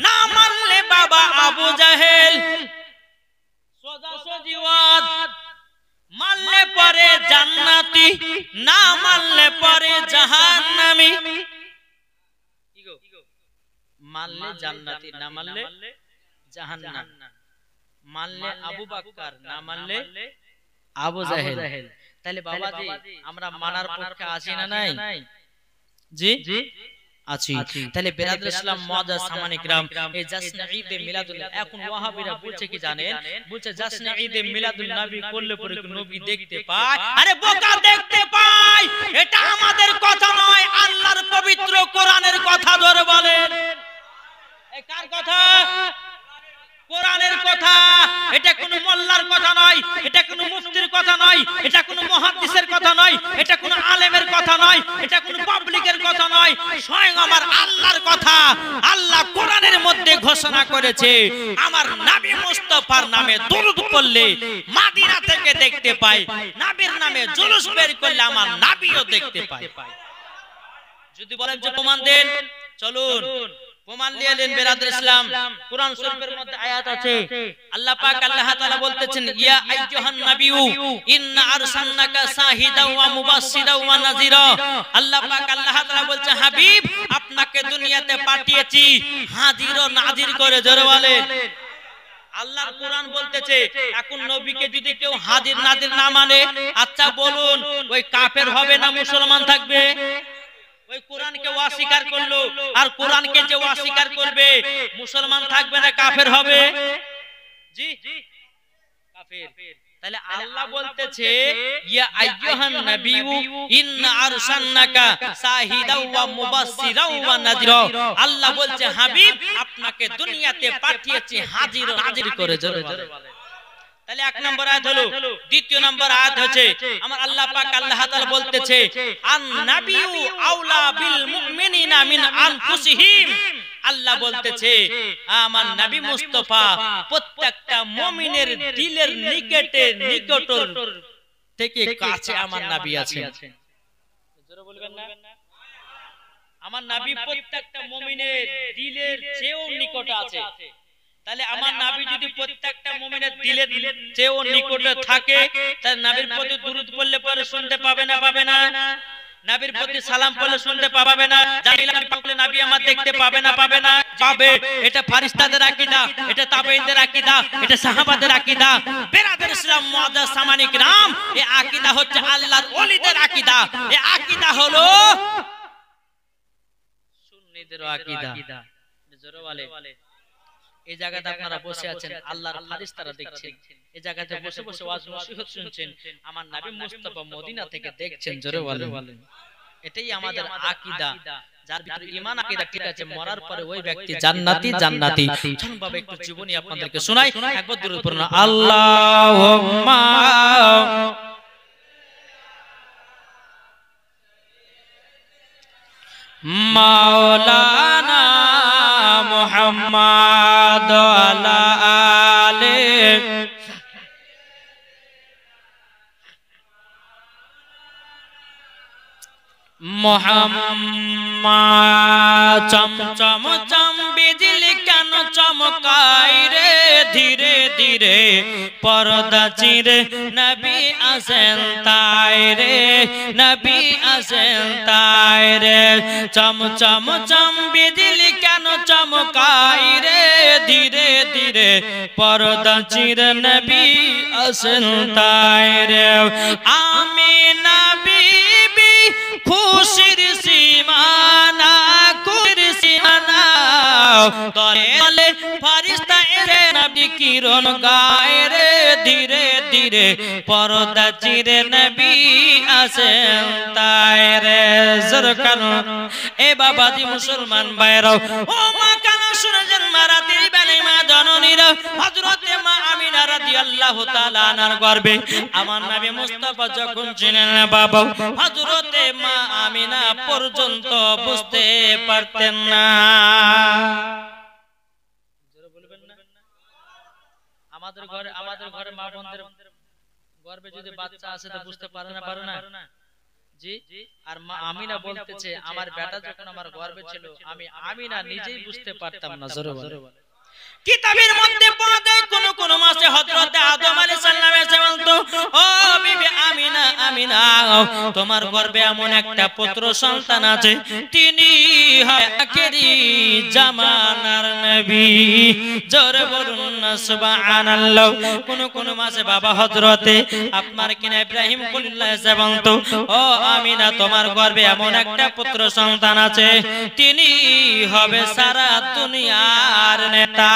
না মানলে বাবা আবু জাহেল, সোজাসুজি ওয়াজ, মানলে পরে জান্নাতি, না মানলে পরে জাহান্নামী। কি গো? মানলে জান্নাতি, না মানলে জাহান্নাম। মানলে আবু বকর, না মানলে আবু জাহেল। তাহলে বাবাজি আমরা মানার পক্ষে আছি না নাই? জি আছি। তাহলে বেরাদর ইসলাম মুআজ্জাজ সামানি کرام এই জাশ্ন ঈদে মিলাদুল, এখন ওয়াহাবিরা বলছে কি জানেন? বলছে জাশ্ন ঈদে মিলাদুল নবী করলে পরে নবী দেখতে পায়। আরে বোকা, দেখতে পায় এটা আমাদের কথা নয়, আল্লাহর পবিত্র কোরআনের কথা। ধরে বলেন এই কার কথা? কোরআনের কথা। এটা কোনো মোল্লার কথা নয়, এটা কোনো মুফতির কথা নয়, এটা কোনো মুহাদ্দিসের কথা নয়, এটা কোনো আলেমের কথা নয়, এটা কোনো পাবলিকের কথা নয়, স্বয়ং আমার আল্লাহর কথা। আল্লাহ কোরআনের মধ্যে ঘোষণা করেছে আমার নবী মুস্তাফার নামে দরুদ পড়লে মদিনা থেকে দেখতে পাই, নবীর নামে জুলুস বের করলে আমার নবীও দেখতে পায়। যদি বলেন যে প্রমাণ দেন, চলুন প্রমাণ দিয়ে দেন। বেরাদর ইসলাম কোরআন শরীফের মধ্যে আয়াত আছে, আল্লাহ পাক আল্লাহ তাআলা বলতেছেন ইয়া আইয়ুহান নাবিয়্যু ইন্না আরসালনাকা শাহিদাও ওয়া মুবাশশিরাও ওয়া নাযিরা। আল্লাহ পাক আল্লাহ তাআলা বলছে হাবিব আপনাকে দুনিয়াতে পাঠিয়েছি হাজির ও নাজির করে। জোরে বলেন। আল্লাহর কোরআন বলতেছে এখন নবীকে যদি কেউ হাজির নাজির না মানে, আচ্ছা বলুন ওই কাফের হবে না মুসলমান থাকবে? ওই কোরআনকে অস্বীকার করলো আর কোরআনকে যে অস্বীকার করবে মুসলমান থাকবে না কাফের হবে? জি কাফের। তাহলে আল্লাহ বলতেছে ইয়া আইয়ুহান নাবিয়্যু ইন্না আরসালনাকা শাহিদাও ওয়া মুবাশশিরাও ওয়া নাযিরা। আল্লাহ বলছে হাবিব আপনাকে দুনিয়াতে পাঠিয়েছি হাজির ও নাজির করে। জোরে বলেন। তাহলে এক নম্বর আয়াত হলো। দ্বিতীয় নম্বর আয়াত হচ্ছে আমার আল্লাহ পাক আল্লাহ তাআলা বলতেছে আন নাবিয়্যু আওলা বিল মুমিনিনা মিন আনফুসিহিম। আল্লাহ বলতেছে আমার নবী মুস্তাফা প্রত্যেকটা মুমিনের দিলের নিকটর থেকে কাছে আমার নবী আছেন। জোরে বলবেন না? আমার নবী প্রত্যেকটা মুমিনের দিলের চেয়েও নিকটে আছে। তাহলে আমার নবী যদি প্রত্যেকটা মুমিনের দিলের চেয়েও নিকটে থাকে তাহলে নবীর প্রতি দুরূদ পড়লে পরে শুনতে পাবে না পাবে না? নবীর প্রতি সালাম পড়লে শুনতে পাবে না? জাহিলাম পড়লে নবী আমার দেখতে পাবে না পাবে না? পাবে। এটা ফেরেশতাদের আকীদা, এটা তাবেঈনদের আকীদা, এটা সাহাবাদের আকীদা। বেরাদর ইসলাম মুআজ্জাজ সামানি کرام এই আকীদা হচ্ছে আল্লাহর ওলিদের আকীদা। এই আকীদা হলো সুন্নিদের আকীদা। জোরে বলে। এই জায়গাতে আপনারা বসে আছেন, আল্লাহর ফেরেশতারা দেখছেন, এই জায়গাতে বসে বসে ওয়াজ নসিহত শুনছেন, আমার নবী মুস্তাফা মদিনা থেকে দেখছেন। জোরে বলেন। এটাই আমাদের আকীদা। যার ভিতরে ঈমান আকীদা ঠিক আছে মরার পরে ওই ব্যক্তি জান্নাতি জান্নাতি। চলুন বাবা একটু জীবনী আপনাদেরকে শোনাই, একবার দরুদ পড়ুন আল্লাহুম্মা মাওলানা মুহাম্মদ আলা আলে মোহাম্মদ চমচম চম বিজলি কেন চমকায় রে ধীরে ধীরে পর্দা চিরে নবী আসেন তাই রে নবী আসেন তাই রে চমচম চম বিজলি কেন চমকায় রে ধীরে ধীরে পর্দা চিরে নবী আসেন তাই রে আমিনা বিবি খুশির সীমানা খুশির সীমানা তলে ফেরেশতা এসে নবী কিরণ গায় রে ধীরে ধীরে পর্দা চিরে নবী আসেন তাই রে জোর কানো এ বাবাজি মুসলমান ভাইরাও ও মা কানা শুনেছেন মারাতি বেনে মা জননীরা হযরতে মা আমিনা রাদিয়াল্লাহু তাআলা আনার গর্ভে আমার নবী মুস্তাফা যখন ছিলেন বাবা হযরতে মা আমিনা পর্যন্ত বুঝতে পারতেন না জোরে বলবেন না আমাদের ঘরে মা বোনদের গর্ভে যদি বাচ্চা আসে তো বুঝতে পারে না জি আর মা আমিনা বলতেছে আমার বেটা যখন আমার গর্ভে ছিল আমি আমিনা নিজেই বুঝতে পারতাম না জোরে বলে কিতাবের মধ্যে পাওয়া যায় কোন মাসে হযরত আদম আলাইহিস সালাম এসে বলতো ও বিবি আমিনা আমিনা তোমার গর্ভে এমন একটা পুত্র সন্তান আছে তিনি হয় আখেরি জামানার নবী জোরে বলুন না সুবহানাল্লাহ কোন মাসে বাবা হযরতে আপনার কিনা ইব্রাহিম খলিলুল্লাহ এসে বলতো ও আমিনা তোমার গর্ভে এমন একটা পুত্র সন্তান আছে তিনি হবে সারা দুনিয়ার নেতা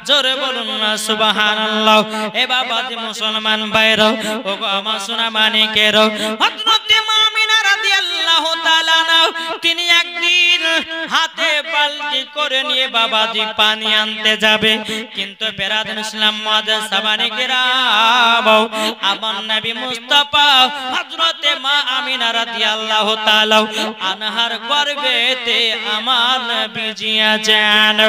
জোরে বলুন না সুবহানাল্লাহ এ বাবাজি মুসলমান ভাইরা ও গো আমার সোনা মানিকের হযরত মা আমিনা রাদিয়াল্লাহু তাআলা তিনি একদিন হাতে বালতি করে নিয়ে বাবাজি পানি আনতে যাবে কিন্তু বেরাদান ইসলাম মুআজ্জাজ সামানিকেরাম আমার নবী মুস্তাফা হযরত মা আমিনা রাদিয়াল্লাহু তাআলা আনহার গর্ভেতে আমার নবীজি আছেন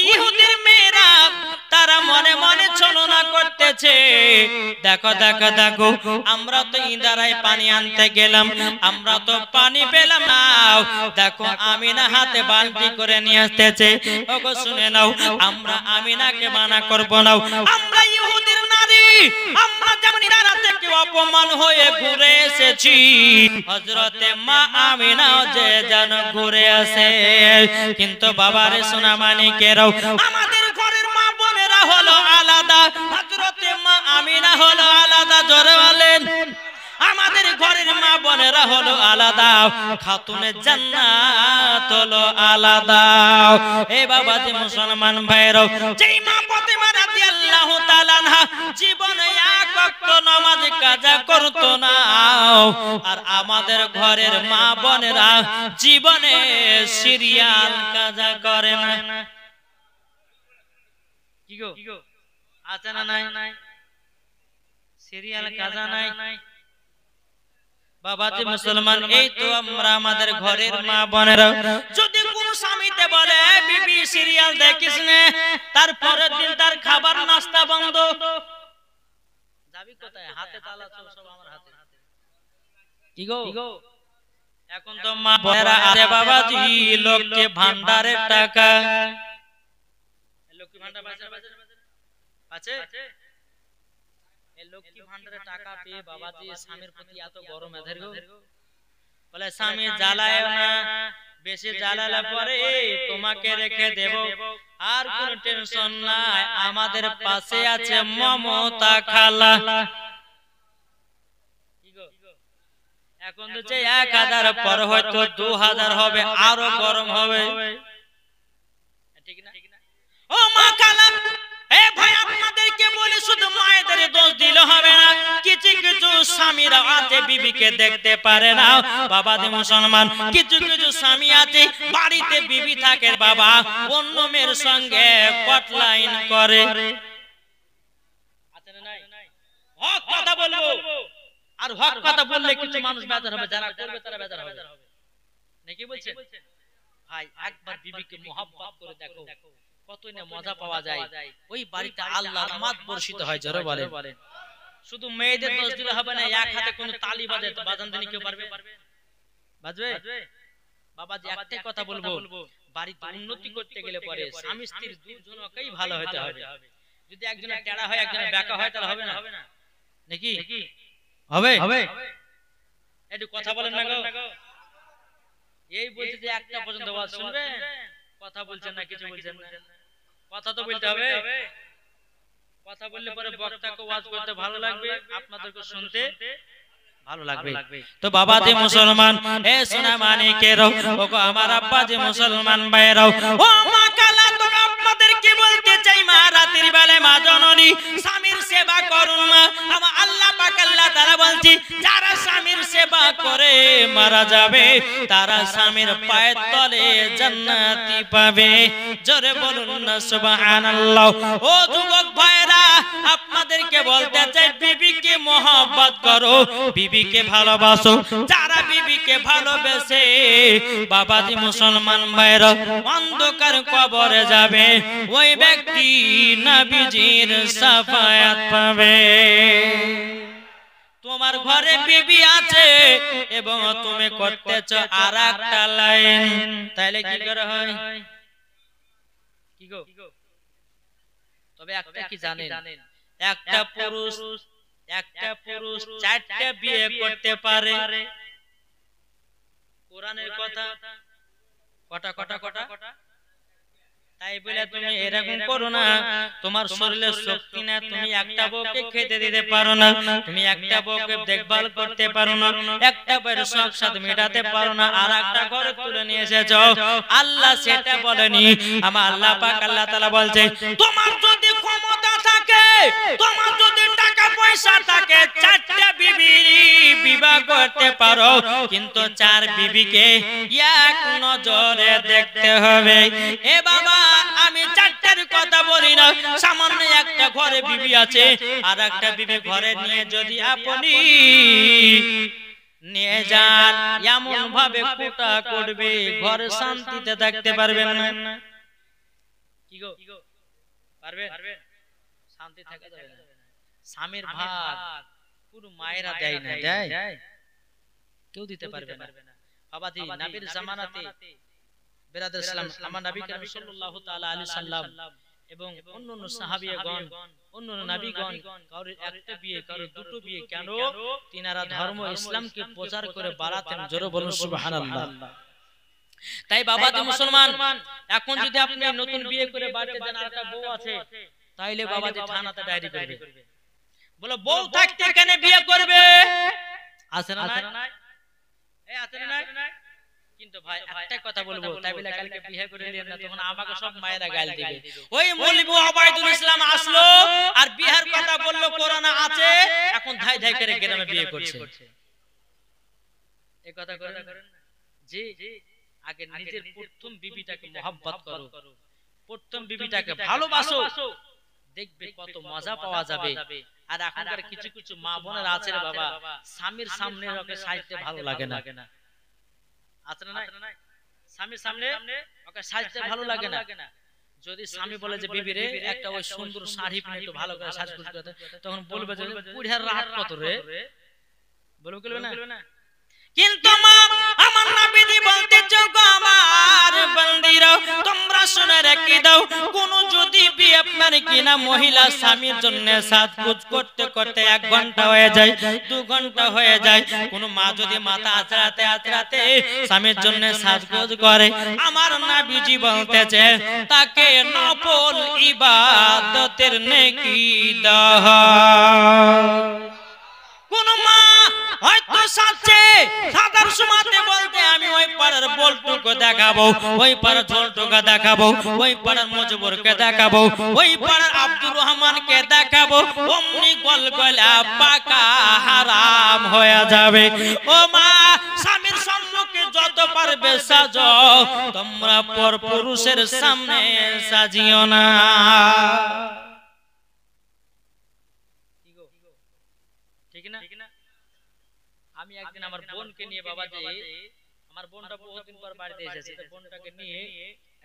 ইহুদির মেয়েরা তারা মনে মনে ছলনা করতেছে দেখো আমরা তো ইন্দারায় পানি আনতে গেলাম আমরা তো পানি পেলাম না দেখো আমিনা হাতে বালতি করে নিয়ে আসতেছে ওগো শুনে নাও আমরা আমিনাকে মানা করব না আমরা ইহুদির নারী আমরা যেমন ইন্দারা থেকে অপমান হয়ে ঘুরে এসেছি হযরতে মা আমিনা যে যেন ঘুরে আসে কিন্তু বাবারে সোনা মানিকেরাও আমাদের ঘরের মা বোনেরা হলো আলাদা হযরতে মা আমিনা হলো আলাদা জোরে বলেন আমাদের ঘরের মা বোনেরা হলো আলাদা খাতুনে জান্নাত হলো আলাদা এ বাবাজি মুসলমান ভাইরা যেই মা ফাতেমা রাদিয়াল্লাহু তাআলা আনহা জীবনে এক ওয়াক্ত নামাজ কাজা করতো না আর আমাদের ঘরের মা বোনেরা জীবনে সিরিয়াল কাজা করে না কি গো আছে না নাই সিরিয়াল কাজা নাই বাবাজি মুসলমান এই তো আমরা আমাদের ঘরের মা বোনেরা যদি কোন স্বামীতে বলে বিবি সিরিয়াল দেখিস না তারপরের দিন তার খাবার নাস্তা বন্ধ যাবি কোথায় হাতে তালা সব আমার হাতে কি গো এখন তো মা বোনেরা আরে বাবাজি লক্ষ্মী ভান্ডারের টাকা লক্ষ্মী ভান্ডার আছে এই লক্ষ্মী ভান্ডারের টাকা পেয়ে বাবাজি স্বামীর প্রতি এত গরম এদের গো বলে স্বামী জ্বালায় না বেশি জ্বালালে পরে তোমাকে রেখে দেব আর কোনো টেনশন নাই আমাদের পাশে আছে মমতা খালা এখন তো যে 1000 পর হয়তো 2000 হবে আরো গরম হবে ঠিক না ও মা খালা এ ভাই আপনাদেরকে বলি শুধু মায়েদের দোষ দিলে হবে না কিছু কিছু স্বামীরা আছে বিবিকে দেখতে পারে না বাবাজি মুসলমান কিছু কিছু স্বামী আছে বাড়িতে বিবি থাকে বাবা অন্য মেয়ের সঙ্গে কটলাইন করে আছে না নাই হক কথা বলবো আর হক কথা বললে কিছু মানুষ বেজার হবে যারা করবে তারা বেজার হবে নাকি বলছেন ভাই একবার বিবিকে মোহাব্বত করে দেখো কতই না মজা পাওয়া যায় ওই বাড়িতে আল্লাহর রহমত বর্ষিত হয় জোরে বলেন শুধু মেয়েদের দোষ দিলে হবে না, এক হাতে কোন তালি বাজে বাজান দেনি কেউ পারবে? বাজবে? বাবাজি একটাই কথা বলবো, বাড়িতে উন্নতি করতে গেলে পরে স্বামী স্ত্রীর দুজনকেই ভালো হতে হবে। যদি একজনের টেড়া হয় একজনের বেঁকা হয় তাহলে হবে না নাকি? হবে? একটু কথা বলেন না গো। এই বলছে যে একটা পর্যন্ত ওয়াজ শুনবে, কথা বলছেন না, কিছু বলছেন না। কথা তো বলতে হবে। কথা বললে পরে বক্তাকে ওয়াজ করতে ভালো লাগবে, আপনাদেরকে শুনতে ভালো লাগবে। তো বাবা যে মুসলমান, এ সোনা মানিকেরও, ওগো আমার আব্বা যে মুসলমান ভাইরাও, ও মা কালা, তো আপনাদেরকে বলতে চাই, মা রাতের বেলায় মা জননী স্বামীর সেবা করুন। মা আমার আল্লাহ পাক আল্লাহ তাআলা বলছি, যারা স্বামীর সেবা করে মারা যাবে তারা স্বামীর পায়ের তলে জান্নাতি পাবে। জোরে বলুন না সুবহানাল্লাহ। ও যুবক ভাইরা, আপনাদেরকে বলতে চাই, বিবিকে মহব্বত করো, বিবিকে ভালোবাসো। যারা বিবিকে ভালোবেসে বাবাজি মুসলমান ভাইরা অন্ধকার কবরে যাবে, ওই ব্যক্তি নবীজির শাফায়াত পাবে। তোমার ঘরে বিবি আছে এবং তুমি করতেছো আরেকটা লাইন, তাইলে কি করে হয়? কি গো? তবে একটা কি জানেন, একটা পুরুষ চারটা বিয়ে করতে পারে। কোরআনের কথা কটা। তাই বলে তুমি এরকম করো না, তোমার শরীরে শক্তি না, তুমি একটা বউকে খেতে দিতে পারো না, তুমি একটা বউকে দেখভাল করতে পারো না, একটা বউয়ের শখ সাথে মেটাতে পারো না, আর একটা ঘরে তুলে নিয়ে এসেছো। আল্লাহ সেটা বলেনি, আমার আল্লাহ পাক আল্লাহ তাআলা বলছে, তোমার যদি ক্ষমতা থাকে, তোমার যদি টাকা পয়সা থাকে, চারটা বিবির বিবাহ করতে পারো, কিন্তু চার বিবিকে এক নজরে দেখতে হবে। এ বাবা, আমি চারটার কথা বলি না, সামান্য একটা ঘরে বিবি আছে, আর একটা বিবি ঘরে নিয়ে যদি আপনি নিয়ে যান, এমন ভাবে কোটা করবে ঘরে শান্তিতে থাকতে পারবেন না। কি গো, পারবেন? শান্তি থাকা যাবে না। স্বামীর ভাগ পুরো মায়েরা দেয় না, দেয় কেউ দিতে পারবে না। বাবাজি নবীর জামানাতে বেরাদর ইসলাম, আমার নবী করিম সাল্লাল্লাহু তাআলা আলাইহি সাল্লাম এবং অন্যান্য সাহাবীগণ, অন্যান্য নবীগণ, কারোর একটা বিয়ে, কারোর দুটো বিয়ে, কেন? তিনারা ধর্ম ইসলামকে প্রচার করে বাড়াতেন। জোরে বলুন সুবহানাল্লাহ। তাই বাবাজি মুসলমান, এখন যদি আপনি নতুন বিয়ে করে বাড়িতে যান, আর একটা বউ আছে, তাইলে বাবাজি থানাতে ডায়েরি করবে, বলে বউ থাকতে এখানে বিয়ে করবে। আছে না নাই? এই আছে না নাই? কিন্তু ভাই একটা কথা বলবো, তাই বলে কালকে বিয়ে করে নিলেন না, তখন আমাকে সব মায়েরা গাল দিবে। ওই মৌলভী ওবাইদুল ইসলাম আসলো আর বিহার কথা বললো, কোরআনে আছে, এখন ধাই ধাই করে গ্রামে বিয়ে করছে। এই কথা করেন না জি। আগে নিজের প্রথম বিবিটাকে মহব্বত করো, প্রথম বিবিটাকে ভালোবাসো, দেখবে কত মজা পাওয়া যাবে। আর এখনকার কিছু কিছু মা বোনের আছে রে বাবা, স্বামীর সামনে ওকে সাজতে ভালো লাগে না। আছে না নাই? স্বামীর সামনে ওকে সাজতে ভালো লাগে না। যদি স্বামী বলে যে বিবি রে একটা ওই সুন্দর শাড়ি পরে একটু ভালো করে সাজগোজ করতে, তখন বলবে যে পুরিহার রাত কত রে, বলবে না। কিন্তু মা আমার নবীজি বলতে যোগ আমার বান্দিরা, তোমরা শুনে রেখে দাও, কোন যদি বিয়ে আপনার কিনা মহিলা স্বামীর জন্য সাজগোজ করতে করতে 1 ঘন্টা হয়ে যায়, 2 ঘন্টা হয়ে যায়, কোন মা যদি মাথা আঁচড়াতে স্বামীর জন্য সাজগোজ করে, আমার নবীজি বলতেছে তাকে নফল ইবাদতের নেকি দাও। কোন মা হয়তো সাজছে, সাদার সুমাতে বলতে আমি ওই পাড়ার বলটুকু দেখাবো, ওই পাড়ার ঝোলটুকু দেখাবো, ওই পাড়ার মজবুরকে দেখাবো, ওই পাড়ার আব্দুর রহমানকে দেখাবো, অমনি গলগলা পাকা হারাম হয়ে যাবে। ও মা, স্বামীর সম্মুখে যত পারবে সাজো, তোমরা পর পুরুষের সামনে সাজিও না। ঠিক না? আমি একদিন আমার বোনকে নিয়ে, বাবাজি আমার বোনটা বহুদিন পর বাড়িতে এসেছে, তো বোনটাকে নিয়ে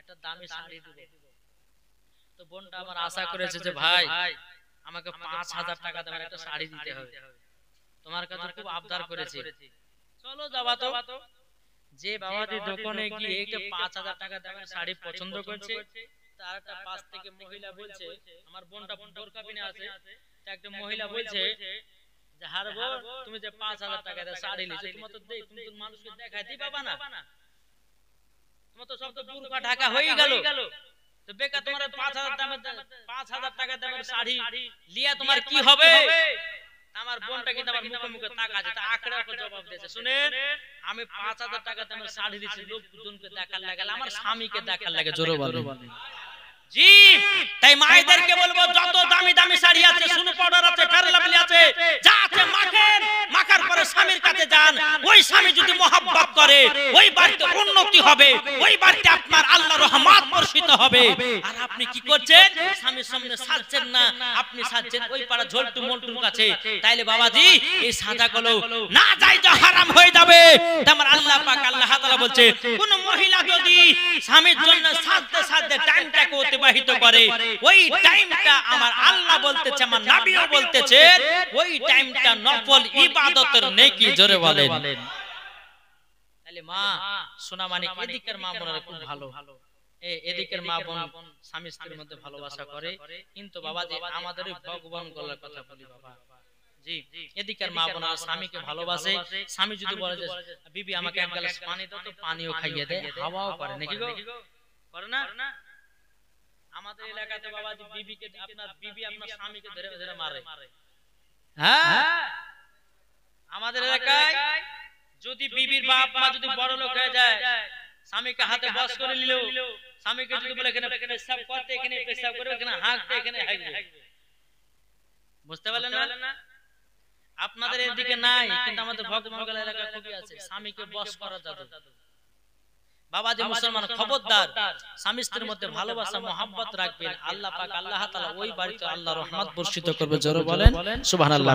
একটা দামি শাড়ি দিব। তো বোনটা আমার আশা করেছে যে ভাই আমাকে 5000 টাকা দামের একটা শাড়ি দিতে হবে, তোমার কাছে খুব আবদার করেছি, চলো যাবা তো। যে বাবাজি দোকানে গিয়ে একটা 5000 টাকা দামের শাড়ি পছন্দ করছে, তার একটা পাশ থেকে মহিলা বলছে, আমার বোনটা বোরকা পিনে আছে, তা একটা মহিলা বলছে যে হারবো তুমি যে 5000 টাকা দিয়ে শাড়ি নিছো, তুমি তো দেই, তুমি তো মানুষকে দেখাইতে পাবা না, তোমার তো সব তো বোরকা ঢাকা হয়ে গেল, তো বেকার তোমার 5000 টাকা দামের শাড়ি লিয়া তোমার কি হবে? আমার বোনটা কিন্তু আমার মুখে মুখে তাকাচ্ছে, তা আঁকড়ে ওকে জবাব দিয়েছে, শুনেন আমি 5000 টাকা দামের শাড়ি দিছি লোকজনকে দেখার লাগে, আমার স্বামীকে দেখার লাগে, জোরে বলেন জি। তাই মায়েদেরকে বলবো যত দামি দামি শাড়ি আছে, সুনো পাউডার আছে, ফেয়ার লাভলি আছে, যা আছে মাখেন, মাখার পরে স্বামীর কাছে যান, ওই স্বামী যদি মহব্বত করে ওই বাড়িতে উন্নতি হবে, ওই বাড়িতে আপনার আল্লাহর রহমত বর্ষিত হবে। আর আপনি কি করছেন? স্বামীর সামনে সাজছেন না, আপনি সাজছেন ওই পাড়া ঝোলটু মোলটুর কাছে, তাইলে বাবাজি এই সাজাগুলো না যাই যা হারাম হয়ে যাবে। আমার আল্লাহ পাক আল্লাহ তাআলা বলছে, কোন মহিলা যদি স্বামীর জন্য সাজতে সাজতে টাইমটাকে অতিবাহিত করে, ওই টাইমটা আমার আল্লাহ বলতেছে, আমার নবীও বলতেছে, ওই টাইমটা নফল ইবাদতের নেকি, জোরে বলেন। তাহলে মা সোনা মানিক, এদিকের মা বোনেরা খুব ভালো, এদিকের মা বোন স্বামী স্ত্রীর মধ্যে ভালোবাসা করে, কিন্তু বাবাজি আমাদের ভগবান গলার কথা বলি বাবা জি, এদিকের মা বোনেরা স্বামীকে ভালোবাসে, স্বামী যদি বলে যে বিবি আমাকে এক গ্লাস পানি দাও, তো পানিও খাইয়ে দেয়, হাওয়াও করে নাকি গো, করে না? আমাদের এলাকাতে বাবাজি বিবিকে আপনার বিবি আপনার স্বামীকে ধরে ধরে মারে, হ্যাঁ আমাদের এলাকায় যদি বিবির বাপ মা যদি বড় লোক হয়ে যায়, স্বামীকে হাতে বস করে নিল, স্বামীকে যদি বলে এখানে পেশাব করতে, এখানে পেশাব করে, এখানে হাঁকতে, এখানে হাঁকবে, বুঝতে পারলেন না? আপনাদের এদিকে নাই, কিন্তু আমাদের ভগবানগল এলাকায় খুবই আছে, স্বামীকে বস করা যাবে। বাবাজি মুসলমান খবরদার, স্বামী স্ত্রীর মধ্যে ভালোবাসা মহব্বত রাখবেন, আল্লাহ পাক আল্লাহ তাআলা ওই বাড়িতে আল্লাহর রহমত বর্ষিত করবে, জোরে বলেন সুবহানাল্লাহ।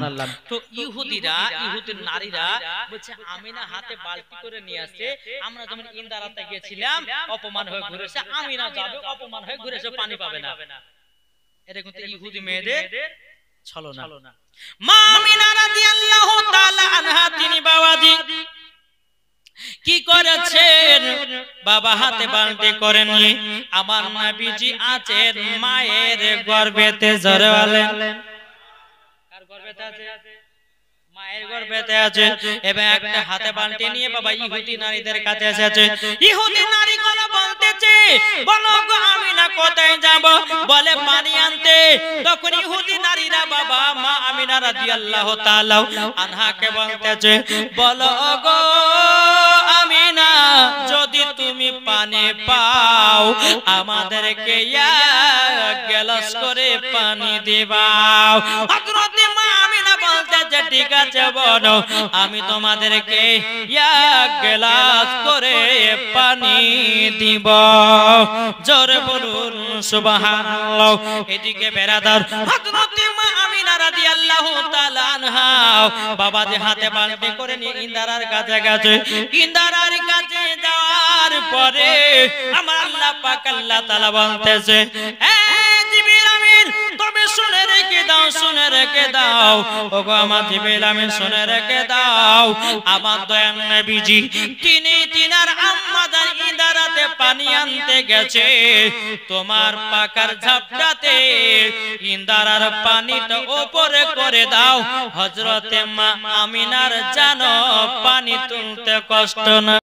তো ইহুদির নারীরা বলছে আমিনা হাতে বালতি করে নিয়ে আসছে, আমরা যখন ইন্দারাতে গিয়েছিলাম অপমান হয়ে ঘুরেছে, আমিনা যাবে অপমান হয়ে ঘুরেছে, পানি পাবে না, এরকম তো ইহুদি মেয়েদের ছলনা। মা আমিনা রাদিয়াল্লাহু তাআলা আনহা তিনি বাবাজি কি করেছেন, বাবা হাতে বালতি করেন, আমার নবীজি আছেন মায়ের গর্ভেতে, জোরে বলেন কার গর্ভেতে আছে? মায়ের গর্ভেতে আছে, এবং একটা হাতে বালতি নিয়ে বাবা ইহুদি নারীদের কাছে এসেছে, ইহুদি নারীগুলো বলতেছে বলো গো আমিনা কোথায় যাব, বলে পানি আনতে। তখন ইহুদি নারীরা বাবা মা আমিনা রাদিয়াল্লাহু তাআলা আনহাকে বলতেছে, বলো গো আমিনা যদি তুমি পানি পাও আমাদেরকে এক গ্লাস করে পানি দিবাও। হযরত মা আমিনা বলতেছে ঠিক আছে বলো, আমি তোমাদেরকে এক গ্লাস করে পানি দিব, জোরে বলুন সুবহানাল্লাহ। এদিকে বেরাদার হযরত মা আমিনা রাদিয়াল্লাহু তাআলা আনহা বাবাজি হাতে বালতি করে নিয়ে ইন্দারার কাছে গেছে, ইন্দারার কাছে যাওয়ার পরে আমার আল্লাহ পাক আল্লাহ তাআলা বলতেছে, এ জিবরিল আমিন তুমি শুনে রেখে দাও, শুনে রেখে দাও, ওগো আমার জিবরিল আমিন শুনে রেখে দাও, আমার দয়াল নবীজি তিনি তিনার আম্মা জান ইন্দারাতে পানি আনতে গেছে, তোমার পাকার ঝাপটাতে ইন্দারার পানিটা উপরে করে দাও, হযরতে মা আমিনার জানো পানি তুলতে কষ্ট না।